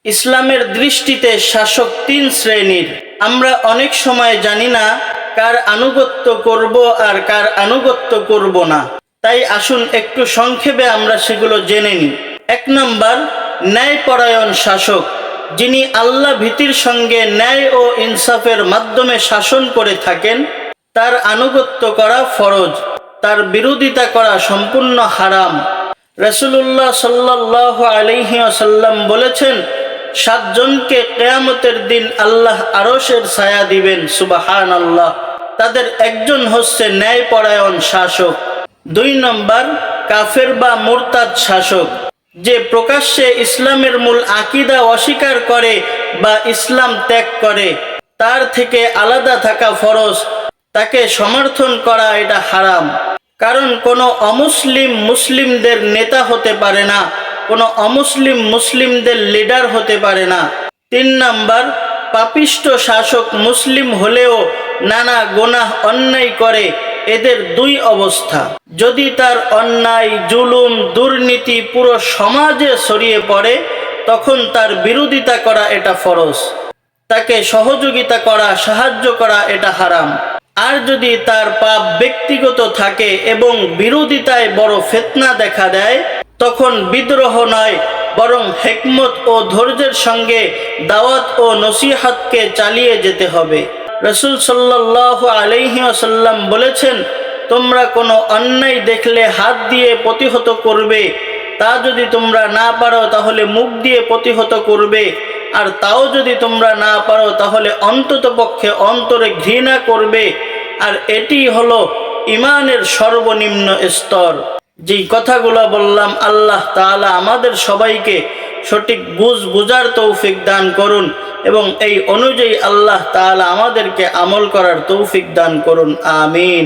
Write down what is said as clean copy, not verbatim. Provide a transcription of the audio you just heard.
ইসলামের দৃষ্টিতে শাসক তিন শ্রেণীর। আমরা অনেক সময় জানি না কার আনুগত্য করব আর কার আনুগত্য করব না। তাই আসুন একটু সংক্ষেপে আমরা সেগুলো জেনে নিই। 1 নম্বর, ন্যায়পরায়ণ শাসক, যিনি আল্লাহ ভীতির সঙ্গে ন্যায় ও ইনসাফের মাধ্যমে শাসন করে থাকেন। তার আনুগত্য করা ফরজ, তার বিরোধিতা করা সম্পূর্ণ হারাম। রাসূলুল্লাহ সাল্লাল্লাহু আলাইহি ওয়াসাল্লাম বলেছেন, 7 জনকে কিয়ামতের দিন আল্লাহ আরশের ছায়া দিবেন। সুবহানাল্লাহ। তাদের একজন হচ্ছে ন্যায়পরায়ণ শাসক। 2 নম্বর, কাফের বা মুরতাদ শাসক, যে প্রকাশ্যে ইসলামের মূল আকীদা অস্বীকার করে বা ইসলাম ত্যাগ করে। তার থেকে আলাদা থাকা ফরজ, তাকে সমর্থন করা এটা হারাম। কারণ কোনো অমুসলিম মুসলিমদের নেতা হতে পারে না, কোনো অমুসলিম মুসলিমদের লিডার হতে পারে না। 3 নম্বর, পাপিষ্ট শাসক মুসলিম হলেও নানা গুনাহ অন্যায় করে। এদের 2 অবস্থা। যদি তার অন্যায়, জুলুম, দুর্নীতি পুরো সমাজে ছড়িয়ে পড়ে, তখন তার বিরোধিতা করা এটা ফরজ, তাকে সহযোগিতা করা, সাহায্য করা এটা হারাম। আর যদি তার পাপ ব্যক্তিগত থাকে এবং বিরোধিতায় বড় ফিতনা দেখা দেয়, তখন বিদ্রোহ নয়, বরং হিকমত ও ধৈর্যের সঙ্গে দাওয়াত ও নসিহতকে চালিয়ে যেতে হবে। রাসূল সাল্লাল্লাহু আলাইহি ওয়াসাল্লাম বলেছেন, তোমরা কোনো অন্যায় দেখলে হাত দিয়ে প্রতিহত করবে, তা যদি তোমরা না পারো তাহলে মুখ দিয়ে প্রতিহত করবে, আর তাও যদি তোমরা না পারো তাহলে অন্ততপক্ষে অন্তরে ঘৃণা করবে। আর এটি হলো ঈমানের সর্বনিম্ন স্তর। যেই কথাগুলো বললাম, আল্লাহ তাআলা আমাদের সবাইকে সঠিক বুঝার তৌফিক দান করুন এবং এই অনুযায়ী আল্লাহ তাআলা আমাদেরকে আমল করার তৌফিক দান করুন। আমিন।